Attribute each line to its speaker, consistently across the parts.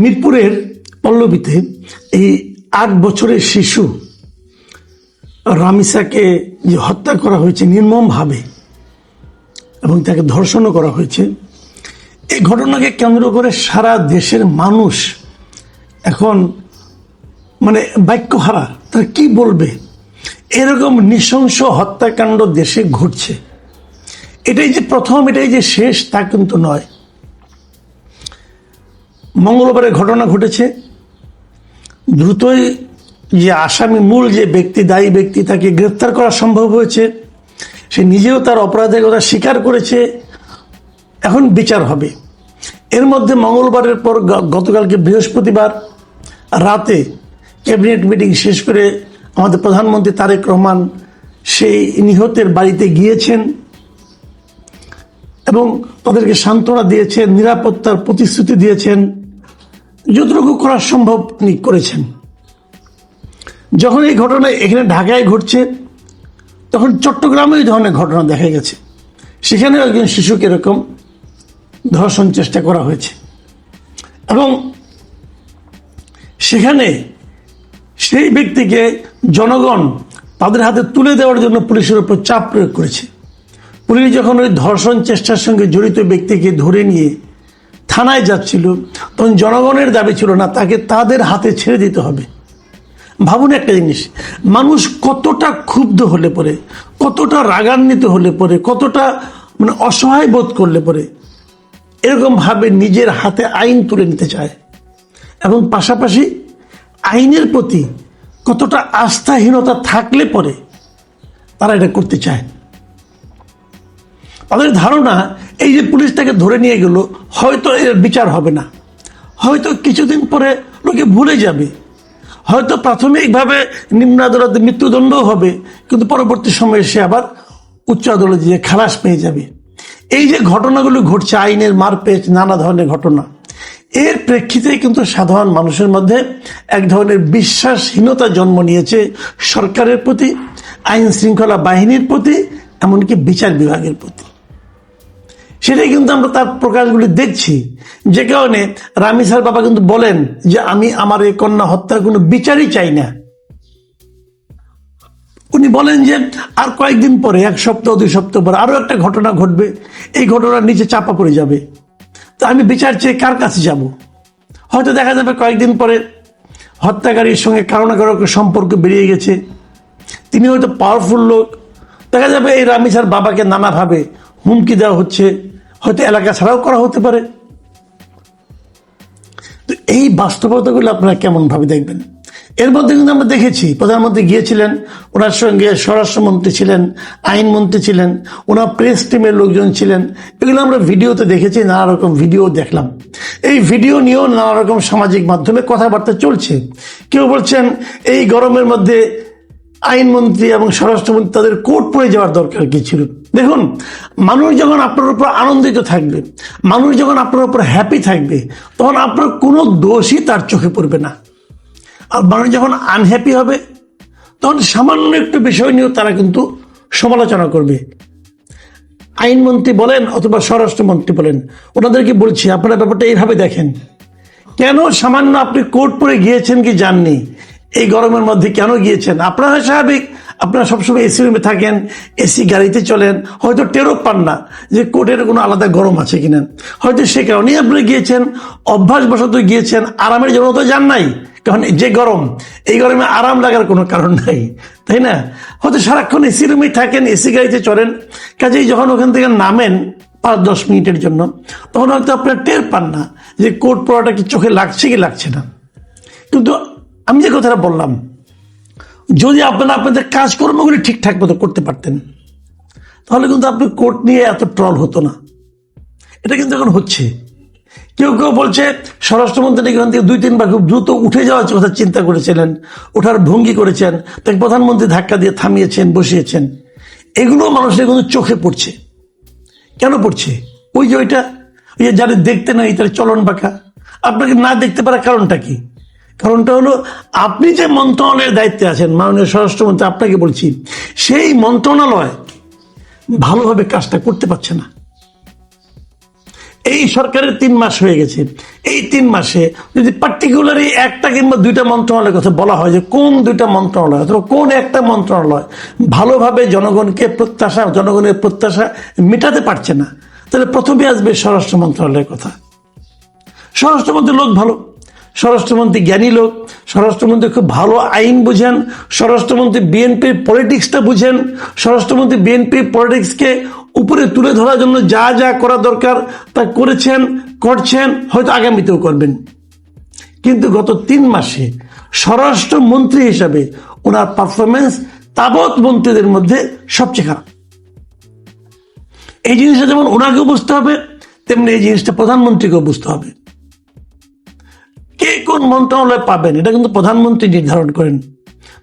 Speaker 1: মিরপুরের পল্লবীতে এই ৮ বছরের শিশু রামিসাকে যে হত্যা করা হয়েছে নির্মমভাবে এবং তাকে ধর্ষণও করা হয়েছে, এই ঘটনাকে কেন্দ্র করে সারা দেশের মানুষ এখন বাক্যহারা। তারা কি বলবে? এরকম নৃশংস হত্যাকাণ্ড দেশে ঘটছে। এটাই যে প্রথম, এটাই যে শেষ তা কিন্তু নয়। মঙ্গলবারে ঘটনা ঘটেছে। দ্রুতই যে আসামি, মূল যে ব্যক্তি, দায়ী ব্যক্তি, তাকে গ্রেফতার করা সম্ভব হয়েছে। সে নিজেও তার অপরাধের কথা স্বীকার করেছে। এখন বিচার হবে। এর মধ্যে মঙ্গলবারের পর গতকালকে বৃহস্পতিবার রাতে ক্যাবিনেট মিটিং শেষ করে আমাদের প্রধানমন্ত্রী তারেক রহমান সেই নিহতের বাড়িতে গিয়েছেন এবং তাদেরকে সান্ত্বনা দিয়েছেন, নিরাপত্তার প্রতিশ্রুতি দিয়েছেন, যতটুকু করা সম্ভব তিনি করেছেন। যখন এই ঘটনা এখানে ঢাকায় ঘটছে, তখন চট্টগ্রামে এই ধরনের ঘটনা দেখা গেছে। সেখানে একজন শিশুকে এরকম ধর্ষণ চেষ্টা করা হয়েছে এবং সেখানে সেই ব্যক্তিকে জনগণ তাদের হাতে তুলে দেওয়ার জন্য পুলিশের উপর চাপ প্রয়োগ করেছে। পুলিশ যখন ওই ধর্ষণ চেষ্টার সঙ্গে জড়িত ব্যক্তিকে ধরে নিয়ে থানায় যাচ্ছিল, তখন জনগণের দাবি ছিল না, তাকে তাদের হাতে ছেড়ে দিতে হবে। ভাবুন একটা জিনিস, মানুষ কতটা ক্ষুব্ধ হলে পরে, কতটা রাগান্বিত হলে পরে, কতটা অসহায় বোধ করলে পরে এরকমভাবে নিজের হাতে আইন তুলে নিতে চায় এবং পাশাপাশি আইনের প্রতি কতটা আস্থাহীনতা থাকলে পরে তারা এটা করতে চায়। তাদের ধারণা এই যে পুলিশ তাকে ধরে নিয়ে গেল, হয়তো এর বিচার হবে না, হয়তো কিছুদিন পরে লোকে ভুলে যাবে, হয়তো প্রাথমিকভাবে নিম্ন আদালতে মৃত্যুদণ্ডও হবে, কিন্তু পরবর্তী সময়ে সে আবার উচ্চ আদালতে গিয়ে খালাস পেয়ে যাবে। এই যে ঘটনাগুলো ঘটছে, আইনের মারপেচ, নানা ধরনের ঘটনা, এর প্রেক্ষিতে কিন্তু সাধারণ মানুষের মধ্যে এক ধরনের বিশ্বাসহীনতা জন্ম নিয়েছে সরকারের প্রতি, আইন শৃঙ্খলা বাহিনীর প্রতি, এমনকি বিচার বিভাগের প্রতি। সেটাই কিন্তু আমরা তার প্রকাশগুলি দেখছি। যে কারণে রামিসার বাবা কিন্তু বলেন যে আমি আমার এই কন্যা হত্যার কোনো বিচারই চাই না। উনি বলেন যে আর কয়েকদিন পরে, 1 সপ্তাহ 2 সপ্তাহ পরে আরো একটা ঘটনা ঘটবে, এই ঘটনার নিচে চাপা পড়ে যাবে। তো আমি বিচার চেয়ে কার কাছে যাব? হয়তো দেখা যাবে কয়েকদিন পরে হত্যাকারীর সঙ্গে কারো না কারো সম্পর্ক বেরিয়ে গেছে, তিনি হয়তো পাওয়ারফুল লোক। দেখা যাবে এই রামিসার বাবাকে নানাভাবে হুমকি দেওয়া হচ্ছে, হয়তো এলাকা ছাড়াও করা হতে পারে। তো এই বাস্তবতাগুলো আপনারা কেমন ভাবে দেখবেন? এর মধ্যে কিন্তু আমরা দেখেছি প্রধানমন্ত্রী গিয়েছিলেন, ওনার সঙ্গে স্বরাষ্ট্রমন্ত্রী ছিলেন, আইনমন্ত্রী ছিলেন, ওনার প্রেস টিমের লোকজন ছিলেন। এগুলো আমরা ভিডিওতে দেখেছি, নানা রকম ভিডিও দেখলাম। এই ভিডিও নিয়েও নানা রকম সামাজিক মাধ্যমে কথাবার্তা চলছে। কেউ বলছেন এই গরমের মধ্যে আইনমন্ত্রী এবং স্বরাষ্ট্রমন্ত্রী তাদের কোর্ট পরে যাওয়ার দরকার কি ছিল? দেখুন, মানুষ যখন আপনার উপর আনন্দিত থাকবে, মানুষ যখন আপনার উপর হ্যাপি থাকবে, তখন আপনার কোনো দোষই তার চোখে পড়বে না। আর মানুষ যখন আনহ্যাপি হবে, তখন সামান্য একটু বিষয় নিয়েও তারা কিন্তু সমালোচনা করবে। আইনমন্ত্রী বলেন অথবা স্বরাষ্ট্রমন্ত্রী বলেন, ওনাদেরকে বলছি আপনারা ব্যাপারটা এইভাবে দেখেন। কেন সামান্য আপনি কোর্ট পরে গিয়েছেন কি জাননি, এই গরমের মধ্যে কেন গিয়েছেন? আপনারা স্বাভাবিক, আপনারা সবসময় এসি রুমে থাকেন, এসি গাড়িতে চলেন, হয়তো টেরও পান না যে কোর্টের কোনো আলাদা গরম আছে কিনা। হয়তো সে কারণেই আপনি গিয়েছেন, অভ্যাসবশত গিয়েছেন, আরামের জন্য তো যান নাই। কারণ যে গরম, এই গরমে আরাম লাগার কোনো কারণ নাই, তাই না? হয়তো সারাক্ষণ এসি রুমেই থাকেন, এসি গাড়িতে চলেন, কাজেই যখন ওখান থেকে নামেন 5-10 মিনিটের জন্য, তখন হয়তো আপনারা টের পান না যে কোট পরাটা কি চোখে লাগছে কি লাগছে না। কিন্তু আমি যে কথাটা বললাম, যদি আপনারা আপনাদের কাজকর্মগুলি ঠিকঠাক মতো করতে পারতেন, তাহলে কিন্তু আপনি কোর্ট নিয়ে এত ট্রল হতো না। এটা কিন্তু এখন হচ্ছে। কেউ কেউ বলছে স্বরাষ্ট্রমন্ত্রী এখান থেকে 2-3 বার খুব দ্রুত উঠে যাওয়ার কথা চিন্তা করেছিলেন, ওঠার ভঙ্গি করেছেন, তাকে প্রধানমন্ত্রী ধাক্কা দিয়ে থামিয়েছেন, বসিয়েছেন। এগুলো মানুষের কিন্তু চোখে পড়ছে। কেন পড়ছে? ওই যে ওইটা, ওই যে যারা দেখতে নাই তার চলন বাঁকা। আপনাকে না দেখতে পারার কারণটা কি? কারণটা হলো আপনি যে মন্ত্রণালয়ের দায়িত্বে আছেন, মাননীয় স্বরাষ্ট্রমন্ত্রী, আপনাকে বলছি, সেই মন্ত্রণালয় ভালোভাবে কাজটা করতে পারছে না। এই সরকারের 3 মাস হয়ে গেছে। এই 3 মাসে যদি পার্টিকুলারলি একটা কিংবা 2টা মন্ত্রণালয়ের কথা বলা হয় যে কোন 2টা মন্ত্রণালয় অথবা কোন একটা মন্ত্রণালয় ভালোভাবে জনগণের প্রত্যাশা মেটাতে পারছে না, তাহলে প্রথমে আসবে স্বরাষ্ট্র মন্ত্রণালয়ের কথা। স্বরাষ্ট্রমন্ত্রী লোক ভালো, স্বরাষ্ট্রমন্ত্রী জ্ঞানী লোক, স্বরাষ্ট্রমন্ত্রী খুব ভালো আইন বুঝেন, স্বরাষ্ট্রমন্ত্রী বিএনপির পলিটিক্সটা বুঝেন, স্বরাষ্ট্রমন্ত্রী বিএনপির পলিটিক্সকে উপরে তুলে ধরার জন্য যা যা করা দরকার তা করেছেন, করছেন, হয়তো আগামীতেও করবেন। কিন্তু গত 3 মাসে স্বরাষ্ট্রমন্ত্রী হিসাবে ওনার পারফরমেন্স তাবৎ মন্ত্রীদের মধ্যে সবচেয়ে খারাপ। এই জিনিসটা যেমন ওনাকেও বুঝতে হবে, তেমনি এই জিনিসটা প্রধানমন্ত্রীকেও বুঝতে হবে। কে কোন মন্ত্রণালয় পাবেন এটা কিন্তু প্রধানমন্ত্রী নির্ধারণ করেন।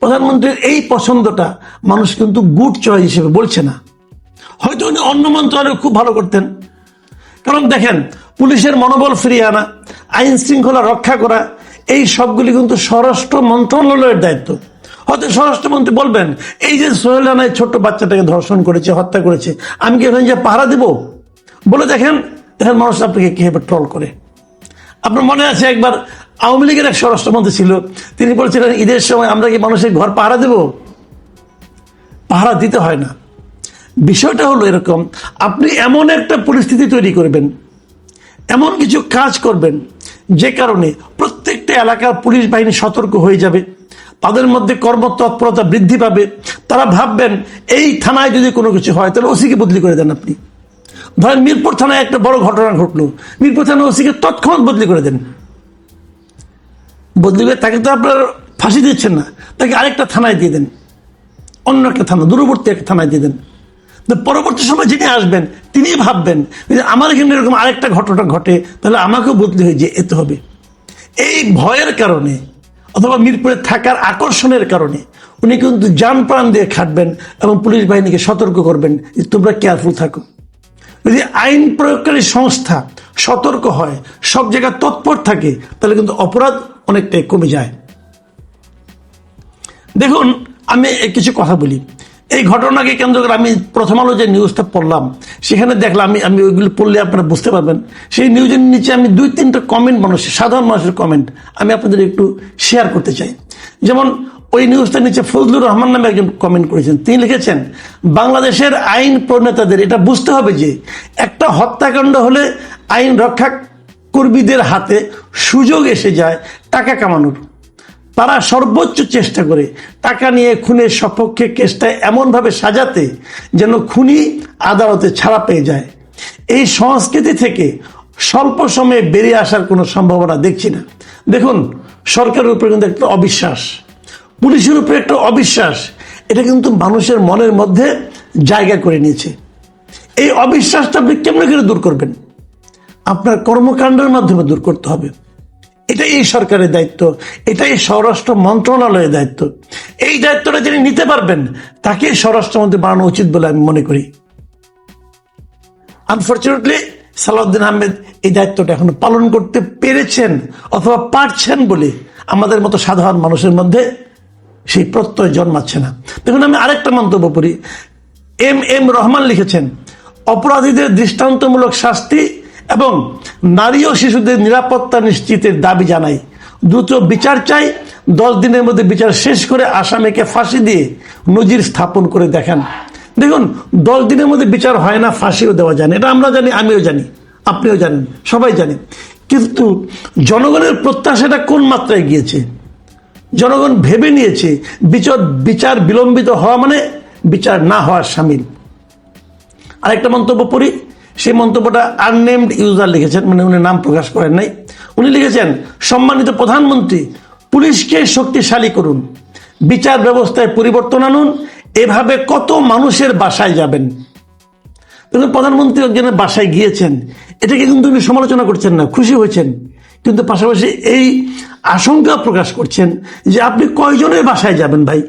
Speaker 1: প্রধানমন্ত্রীর এই পছন্দটা মানুষ কিন্তু গুড চয়েস হিসেবে বলছে না। হয়তো উনি অন্য মন্ত্রণালয় খুব ভালো করতেন, কারণ দেখেন পুলিশের মনোবল ফিরিয়ে আনা, আইন শৃঙ্খলা রক্ষা করা, এই সবগুলি কিন্তু স্বরাষ্ট্র মন্ত্রণালয়ের দায়িত্ব। হয়তো স্বরাষ্ট্রমন্ত্রী বলবেন এই যে সোহেল রানায় ছোট্ট বাচ্চাটাকে ধর্ষণ করেছে, হত্যা করেছে, আমি কি ওখানে যে পাহারা দেব বলে দেখেন মানুষ আপনাকে কিভাবে ট্রল করে। আপনার মনে আছে একবার আওয়ামী লীগের এক স্বরাষ্ট্রমন্ত্রী ছিল, তিনি বলছিলেন ঈদের সময় আমরা কি মানুষের ঘর পাহারা দেব? পাহারা দিতে হয় না। বিষয়টা হলো এরকম, আপনি এমন একটা পরিস্থিতি তৈরি করবেন, এমন কিছু কাজ করবেন যে কারণে প্রত্যেকটা এলাকার পুলিশ বাহিনী সতর্ক হয়ে যাবে, তাদের মধ্যে কর্মতৎপরতা বৃদ্ধি পাবে। তারা ভাববেন এই থানায় যদি কোনো কিছু হয় তাহলে ওসিকে বদলি করে দেন। আপনি ধরেন মিরপুর থানায় একটা বড় ঘটনা ঘটলো, মিরপুর থানায় ওসিকে তৎক্ষণাৎ বদলি করে দেন। বদলি করে তাকে তো আপনার ফাঁসি দিচ্ছেন না, তাকে আরেকটা থানায় দিয়ে দেন, অন্য একটা থানা, দূরবর্তী একটা থানায় দিয়ে দেন। পরবর্তী সময় যিনি আসবেন তিনি ভাববেন আমার এখানে এরকম আরেকটা ঘটনা ঘটে, তাহলে আমাকেও বদলি হয়ে যেতে হবে। এই ভয়ের কারণে অথবা মিরপুরে থাকার আকর্ষণের কারণে উনি কিন্তু জান প্রাণ দিয়ে খাটবেন এবং পুলিশ বাহিনীকে সতর্ক করবেন যে তোমরা কেয়ারফুল থাকো। যদি আইন প্রয়োগকারী সংস্থা সতর্ক হয়, সব জায়গায় তৎপর থাকে, তাহলে কিন্তু অপরাধ অনেকটাই কমে যায়। দেখুন আমি কিছু কথা বলি, এই ঘটনাকে কেন্দ্র করে আমি প্রথম আলো যে নিউজটা পড়লাম সেখানে দেখলাম, আমি ওইগুলো পড়লে আপনারা বুঝতে পারবেন, সেই নিউজের নিচে আমি 2-3টা কমেন্ট সাধারণ মানুষের কমেন্ট আমি আপনাদের একটু শেয়ার করতে চাই। যেমন ওই নিউজটার নিচে ফজলুর রহমান নামে একজন কমেন্ট করেছেন, তিনি লিখেছেন বাংলাদেশের আইন প্রণেতাদের এটা বুঝতে হবে যে একটা হত্যাকাণ্ড হলে আইন রক্ষা কর্মীদের হাতে সুযোগ এসে যায় টাকা কামানোর। তারা সর্বোচ্চ চেষ্টা করে টাকা নিয়ে খুনের সপক্ষে কেসটা এমনভাবে সাজাতে যেন খুনি আদালতে ছাড়া পেয়ে যায়। এই সংস্কৃতি থেকে স্বল্প সময়ে বেরিয়ে আসার কোনো সম্ভাবনা দেখছি না। দেখুন সরকারের উপরে কিন্তু একটা অবিশ্বাস, পুলিশের উপরে একটা অবিশ্বাস, এটা কিন্তু মানুষের মনের মধ্যে জায়গা করে নিয়েছে। এই অবিশ্বাসটা আপনি কেমন করে দূর করবেন? আপনার কর্মকাণ্ডের মাধ্যমে দূর করতে হবে। এটাই এই সরকারের দায়িত্ব, এটাই স্বরাষ্ট্র মন্ত্রণালয়ের দায়িত্ব। এই দায়িত্বটা যিনি নিতে পারবেন তাকে স্বরাষ্ট্রমন্ত্রী বানানো উচিত বলে আমি মনে করি। আনফর্চুনেটলি সালাউদ্দিন আহমেদ এই দায়িত্বটা এখনো পালন করতে পেরেছেন অথবা পারছেন বলে আমাদের মতো সাধারণ মানুষের মধ্যে সেই প্রত্যয় জন্মাচ্ছে না। দেখুন আমি আরেকটা মন্তব্য করি, এম রহমান লিখেছেন অপরাধীদের দৃষ্টান্তমূলক শাস্তি এবং নারী ও শিশুদের নিরাপত্তা নিশ্চিতের দাবি জানাই, দ্রুত বিচার চাই, 10 দিনের মধ্যে বিচার শেষ করে আসামিকে ফাঁসি দিয়ে নজির স্থাপন করে দেখান। দেখুন 10 দিনের মধ্যে বিচার হয় না, ফাঁসিও দেওয়া যায় না, এটা আমরা জানি, আমিও জানি, আপনিও জানেন, সবাই জানি। কিন্তু জনগণের প্রত্যাশাটা কোন মাত্রায় গিয়েছে? জনগণ ভেবে নিয়েছে বিচার বিলম্বিত হওয়া মানে বিচার না হওয়ার সামিল। আরেকটা মন্তব্য পড়ি, সেই মন্তব্যটা আননেমড ইউজার লিখেছেন, মানে উনি নাম প্রকাশ করেন নাই। উনি লিখেছেন সম্মানিত প্রধানমন্ত্রী, পুলিশকে শক্তিশালী করুন, বিচার ব্যবস্থায় পরিবর্তন আনুন, এভাবে কত মানুষের বাসায় যাবেন। প্রধানমন্ত্রী একজনের বাসায় গিয়েছেন, এটাকে কিন্তু উনি সমালোচনা করছেন না, খুশি হয়েছেন, কিন্তু পাশাপাশি এই আশঙ্কা প্রকাশ করছেন যে আপনি কয়জনের বাসায় যাবেন ভাই?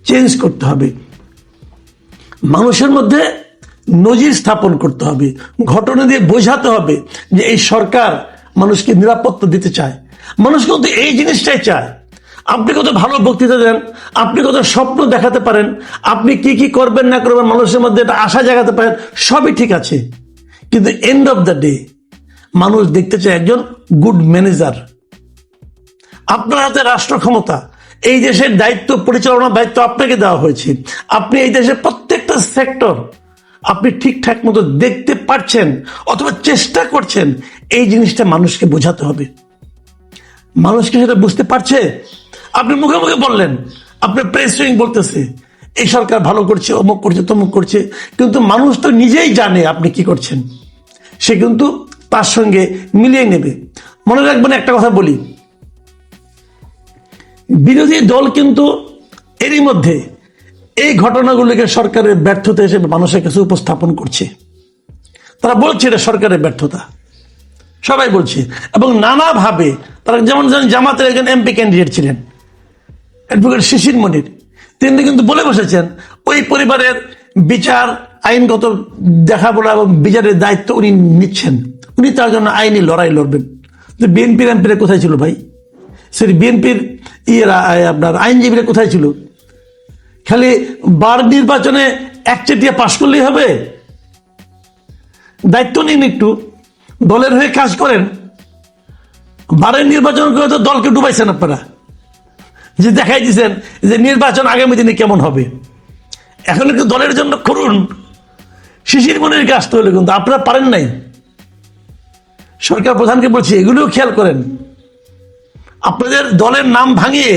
Speaker 1: চেঞ্জ করতে হবে, মানুষের মধ্যে নজির স্থাপন করতে হবে, ঘটনা দিয়ে বোঝাতে হবে যে এই সরকার মানুষকে নিরাপত্তা দিতে চায়। মানুষ কিন্তু এই জিনিসটাই চায়। আপনি কত ভালো বক্তৃতা দেন, আপনি কত স্বপ্ন দেখাতে পারেন, আপনি কি কি করবেন না করবেন মানুষের মধ্যে একটা আশা জাগাতে পারেন, সবই ঠিক আছে। কিন্তু এন্ড অফ দ্য ডে মানুষ দেখতে চায় একজন গুড ম্যানেজার। আপনার হাতে রাষ্ট্র ক্ষমতা, এই দেশের দায়িত্ব, পরিচালনার দায়িত্ব আপনাকে দেওয়া হয়েছে। আপনি এই দেশের প্রত্যেকটা সেক্টর আপনি ঠিকঠাক মতো দেখতে পারছেন অথবা চেষ্টা করছেন, এই জিনিসটা মানুষকে বোঝাতে হবে। মানুষকে সেটা বুঝতে পারছে? আপনি মুখে মুখে বললেন, আপনি প্রেস উইং বলতেছে এই সরকার ভালো করছে, অমুক করছে, তমুক করছে, কিন্তু মানুষ তো নিজেই জানে আপনি কি করছেন, সে কিন্তু তার সঙ্গে মিলিয়ে নেবে। মনে রাখবেন, একটা কথা বলি, বিরোধী দল কিন্তু এরই মধ্যে এই ঘটনাগুলিকে সরকারের ব্যর্থতা হিসেবে মানুষের কাছে উপস্থাপন করছে। তারা বলছে এটা সরকারের ব্যর্থতা, সবাই বলছে, এবং নানাভাবে তারা, যেমন জামাতের একজন এমপি ক্যান্ডিডেট ছিলেন অ্যাডভোকেট শিশির মনির, তিনি কিন্তু বলে বসেছেন ওই পরিবারের বিচার আইনগত দেখাশোনা এবং বিচারের দায়িত্ব উনি নিচ্ছেন, উনি তার জন্য আইনি লড়াই লড়বেন। বিএনপির এমপিরা কোথায় ছিল ভাই? সরি, বিএনপির আপনার আইনজীবীরা কোথায় ছিল? খালি বার নির্বাচনে একচেটিয়া পাশ করলেই হবে? দায়িত্ব নিন, একটু দলের হয়ে কাজ করেন। বারের নির্বাচন করে তো দলকে ডুবাইছেন আপনারা, যে দেখাই দিচ্ছেন যে নির্বাচন আগামী দিনে কেমন হবে। এখন একটু দলের জন্য করুন, শিশির মনির কাজ তো হলে, কিন্তু আপনারা পারেন নাই। সরকার প্রধানকে বলছি, এগুলোও খেয়াল করেন। আপনাদের দলের নাম ভাঙিয়ে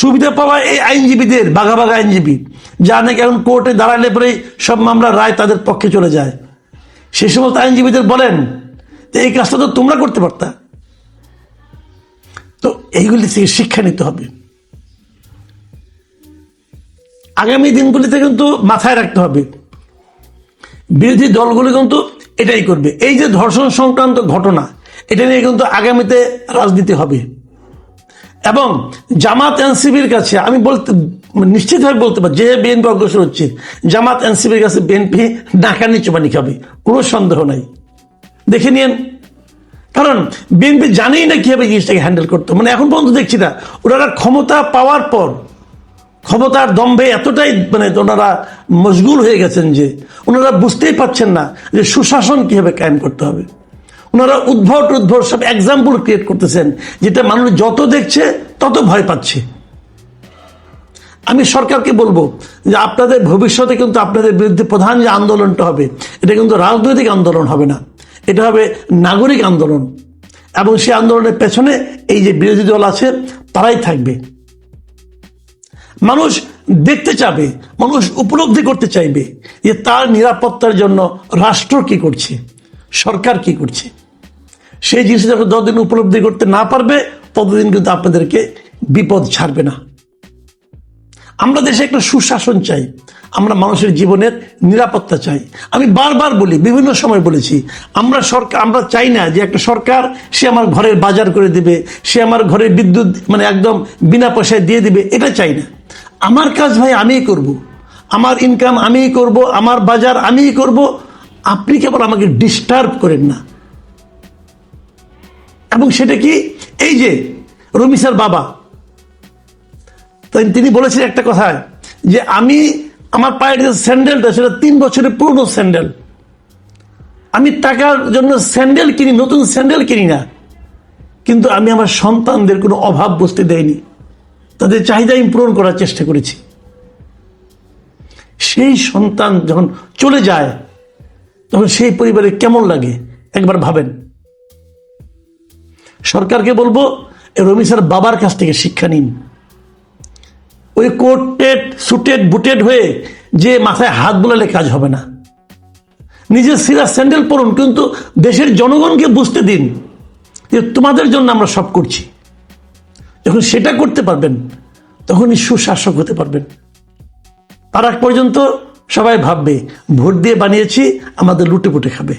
Speaker 1: সুবিধা পাওয়া এই আইনজীবীদের, বাঘা বাঘা আইনজীবী, যা নাকি এখন কোর্টে দাঁড়ালে পরেই সব মামলার রায় তাদের পক্ষে চলে যায়, সে সমস্ত আইনজীবীদের বলেন এই কাজটা তো তোমরা করতে পারতা। তো এইগুলি থেকে শিক্ষা নিতে হবে। আগামী দিনগুলিতে কিন্তু মাথায় রাখতে হবে, বিরোধী দলগুলি কিন্তু এটাই করবে। এই যে ধর্ষণ সংক্রান্ত ঘটনা, এটা নিয়ে কিন্তু আগামীতে রাজনীতি হবে। এবং জামাত এনসিবির কাছে আমি নিশ্চিতভাবে বলতে পারি, যে বিএনপি অগ্রসর হচ্ছে, জামাত এনসিবির কাছে বিএনপি নাকানি চুবানি খাবে, কোনো সন্দেহ নাই। দেখে নিন, কারণ বিএনপি জানেই না কিভাবে জিনিসটাকে হ্যান্ডেল করতে। মানে এখন পর্যন্ত দেখছি না, ওনারা ক্ষমতা পাওয়ার পর ক্ষমতার দম্ভে এতটাই ওনারা মশগুল হয়ে গেছেন যে ওনারা বুঝতেই পারছেন না যে সুশাসন কিভাবে কায়েম করতে হবে। ওনারা উদ্ভট সব এক্সাম্পল ক্রিয়েট করতেছেন, যেটা মানুষ যত দেখছে তত ভয় পাচ্ছে। আমি সরকারকে বলবো যে আপনাদের ভবিষ্যতে কিন্তু আপনাদের বিরুদ্ধে প্রধান যে আন্দোলনটা হবে, এটা কিন্তু রাজনৈতিক আন্দোলন হবে না, এটা হবে নাগরিক আন্দোলন। এবং সেই আন্দোলনের পেছনে এই যে বিরোধী দল আছে তারাই থাকবে। মানুষ দেখতে চাবে, মানুষ উপলব্ধি করতে চাইবে যে তার নিরাপত্তার জন্য রাষ্ট্র কি করছে, সরকার কি করছে। সেই জিনিস যখন যতদিন উপলব্ধি করতে না পারবে, ততদিন কিন্তু আপনাদেরকে বিপদ ছাড়বে না। আমরা দেশে একটা সুশাসন চাই, আমরা মানুষের জীবনের নিরাপত্তা চাই। আমি বারবার বলি, বিভিন্ন সময় বলেছি, আমরা চাই না যে একটা সরকার সে আমার ঘরের বাজার করে দিবে, সে আমার ঘরের বিদ্যুৎ একদম বিনা পয়সায় দিয়ে দিবে, এটা চাই না। আমার কাজ ভাই আমিই করব, আমার ইনকাম আমিই করব, আমার বাজার আমিই করব, আপনি কেবল আমাকে ডিস্টার্ব করেন না। এবং সেটা কি, এই যে রমিসার বাবা, তিনি বলেছেন একটা কথা, যে আমি আমার পায়ের যে স্যান্ডেলটা, সেটা 3 বছরের পুরনো স্যান্ডেল, আমি টাকার জন্য স্যান্ডেল কিনি, নতুন স্যান্ডেল কিনি না, কিন্তু আমি আমার সন্তানদের কোনো অভাব বুঝতে দেয়নি, তাদের চাহিদা আমি পূরণ করার চেষ্টা করেছি। সেই সন্তান যখন চলে যায়, তখন সেই পরিবারে কেমন লাগে একবার ভাবেন। সরকারকে বলবো, রমিসার বাবার কাছ থেকে শিক্ষা নিন। ওই কোটেড সুটেড বুটেড হয়ে যে মাথায় হাত বোলালে কাজ হবে না। নিজের সিরা স্যান্ডেল পরুন, কিন্তু দেশের জনগণকে বুঝতে দিন যে তোমাদের জন্য আমরা সব করছি। যখন সেটা করতে পারবেন, তখনই সুশাসক হতে পারবেন। তার আগ পর্যন্ত সবাই ভাববে ভোট দিয়ে বানিয়েছি, আমাদের লুটে পুটে খাবে।